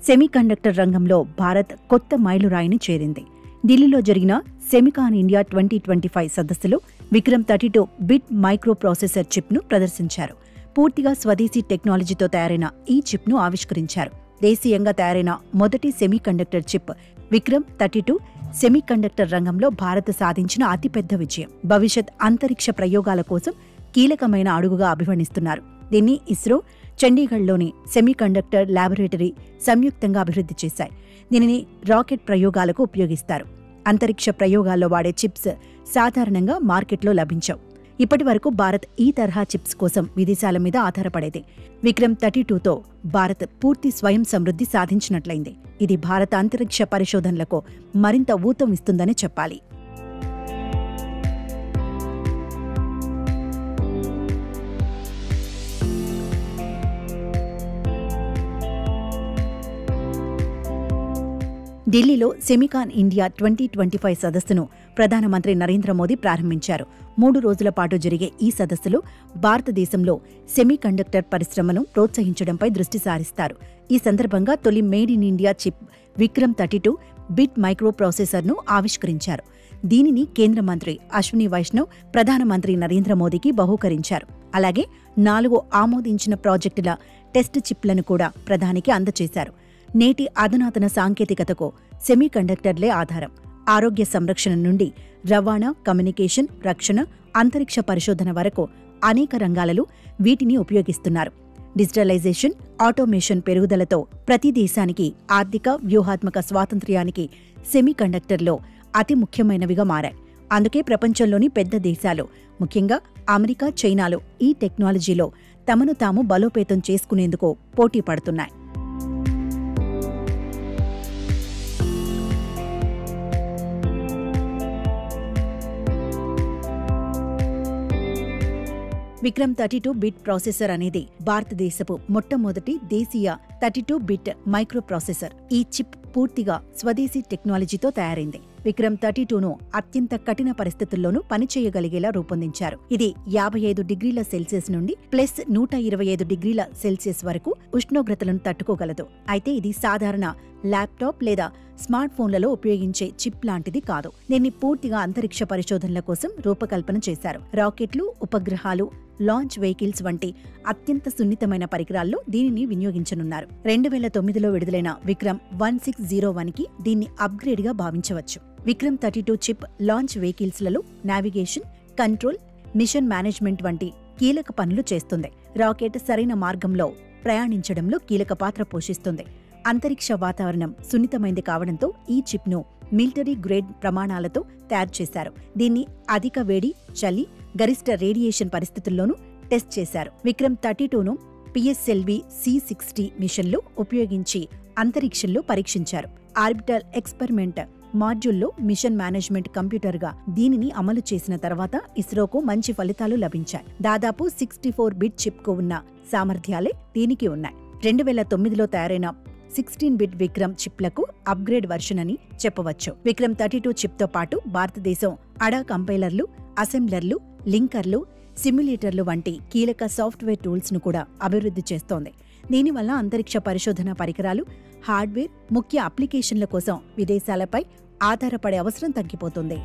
Semiconductor రంగంలో భారత్ కొత్త మైలురాయిని చేరింది. ఢిల్లీలో జరిగిన సెమికాన్ ఇండియా 2025 సదస్సులో విక్రమ్-32 బిట్ మైక్రో ప్రాసెసర్ చిప్ను ప్రదర్శించారు. పూర్తిగా స్వదేశీ టెక్నాలజీతో తయారైన ఈ చిప్ను ఆవిష్కరించారు. దేశీయంగా తయారైన మొదటి సెమీకండక్టర్ చిప్ విక్రమ్-32 సెమీకండక్టర్ రంగంలో భారత్ సాధించిన అతిపెద్ద విజయం. భవిష్యత్ అంతరిక్ష ప్రయోగాల కోసం కీలకమైన అడుగుగా అభివర్ణిస్తున్నారు. దీన్ని ఇస్రో, చండీగఢ్లోని సెమీకండక్టర్ ల్యాబొరేటరీ సంయుక్తంగా అభివృద్ధి చేశాయి. దీనిని రాకెట్ ప్రయోగాలకు ఉపయోగిస్తారు. అంతరిక్ష ప్రయోగాల్లో వాడే చిప్స్ సాధారణంగా మార్కెట్లో లభించవు. ఇప్పటి వరకు భారత్ ఈ తరహా చిప్స్ కోసం విదేశాల మీద ఆధారపడేది. విక్రమ్-32తో భారత్ పూర్తి స్వయం సమృద్ధి సాధించినట్లయింది. ఇది భారత అంతరిక్ష పరిశోధనలకు మరింత ఊతం ఇస్తుందని చెప్పాలి. ఢిల్లీలో సెమికాన్ ఇండియా 2025 సదస్సును ప్రధానమంత్రి నరేంద్ర మోదీ ప్రారంభించారు. 3 రోజుల పాటు జరిగే ఈ సదస్సులో భారతదేశంలో సెమీకండక్టర్ పరిశ్రమను ప్రోత్సహించడంపై దృష్టి సారిస్తారు. ఈ సందర్భంగా తొలి మేడ్ ఇన్ ఇండియా చిప్ విక్రమ్-32 బిట్ మైక్రో ప్రాసెసర్ను ఆవిష్కరించారు. దీనిని కేంద్ర మంత్రి అశ్విని వైష్ణవ్ ప్రధానమంత్రి నరేంద్ర మోదీకి బహూకరించారు. అలాగే 4 ఆమోదించిన ప్రాజెక్టుల టెస్ట్ చిప్లను కూడా ప్రధానికి అందజేశారు. నేటి అధునాతన సాంకేతికతకు సెమీకండక్టర్లే ఆధారం. ఆరోగ్య సంరక్షణ నుండి రవాణా, కమ్యూనికేషన్, రక్షణ, అంతరిక్ష పరిశోధన వరకు అనేక రంగాలలో వీటిని ఉపయోగిస్తున్నారు. డిజిటలైజేషన్, ఆటోమేషన్ పెరుగుదలతో ప్రతి దేశానికి ఆర్థిక, వ్యూహాత్మక స్వాతంత్ర్యానికి సెమీకండక్టర్లో అతి ముఖ్యమైనవిగా మారాయి. అందుకే ప్రపంచంలోని పెద్ద దేశాలు, ముఖ్యంగా అమెరికా, చైనాలు ఈ టెక్నాలజీలో తమను తాము బలోపేతం చేసుకునేందుకు పోటీ పడుతున్నాయి. విక్రమ్-32 బిట్ ప్రాసెసర్ అనేది భారతదేశపు మొట్టమొదటి దేశీయ 32 బిట్ మైక్రో ప్రాసెసర్. ఈ చిప్ పూర్తిగా స్వదేశీ టెక్నాలజీతో తయారైంది. విక్రమ్-32ను అత్యంత కఠిన పరిస్థితుల్లోనూ పనిచేయగలిగేలా రూపొందించారు. ఇది 55 డిగ్రీల సెల్సియస్ నుండి +125 డిగ్రీల సెల్సియస్ వరకు ఉష్ణోగ్రతలను తట్టుకోగలదు. అయితే ఇది సాధారణ ల్యాప్టాప్ లేదా స్మార్ట్ ఫోన్లలో ఉపయోగించే చిప్ లాంటిది కాదు. దీన్ని పూర్తిగా అంతరిక్ష పరిశోధనల కోసం రూపకల్పన చేశారు. రాకెట్లు, ఉపగ్రహాలు, లాంచ్ వెహికల్స్ వంటి అత్యంత సున్నితమైన పరికరాల్లో దీనిని వినియోగించనున్నారు. 2009లో విడుదలైన విక్రమ్-1601కి దీన్ని అప్గ్రేడ్గా భావించవచ్చు. విక్రమ్-32 చిప్ లాంచ్ వెహికల్స్లలో నావిగేషన్, కంట్రోల్, మిషన్ మేనేజ్మెంట్ వంటి కీలక పనులు చేస్తుంది. రాకెట్ సరైన మార్గంలో ప్రయాణించడంలో కీలక పాత్ర పోషిస్తుంది. అంతరిక్ష వాతావరణం సున్నితమైంది కావడంతో ఈ చిప్ను మిలిటరీ గ్రేడ్ ప్రమాణాలతో తయారు చేశారు. దీన్ని అధిక వేడి, చలి, గరిష్ట రేడియేషన్ పరిస్థితుల్లోనూ టెస్ట్ చేశారు. విక్రమ్-32ను PSLV C-60 మిషన్లో ఉపయోగించి అంతరిక్షంలో పరీక్షించారు. ఆర్బిటల్ ఎక్స్పెరిమెంట్ మాడ్యూల్లో మిషన్ మేనేజ్మెంట్ కంప్యూటర్గా దీనిని అమలు చేసిన తర్వాత ఇస్రోకు మంచి ఫలితాలు లభించాయి. దాదాపు 64 బిట్ చిప్కు ఉన్న సామర్థ్యాలే దీనికి ఉన్నాయి. 2009లో తయారైన 16 బిట్ విక్రమ్ చిప్లకు అప్గ్రేడ్ వర్షన్ అని చెప్పవచ్చు. విక్రమ్-32 చిప్తో పాటు భారతదేశం అడా కంపైలర్లు, అసెంబ్లర్లు, లింకర్లు, సిమ్యులేటర్లు వంటి కీలక సాఫ్ట్వేర్ టూల్స్ ను కూడా అభివృద్ధి చేస్తోంది. దీనివల్ల అంతరిక్ష పరిశోధన పరికరాలు, హార్డ్వేర్, ముఖ్య అప్లికేషన్ల కోసం విదేశాలపై ఆధారపడే అవసరం తగ్గిపోతుంది.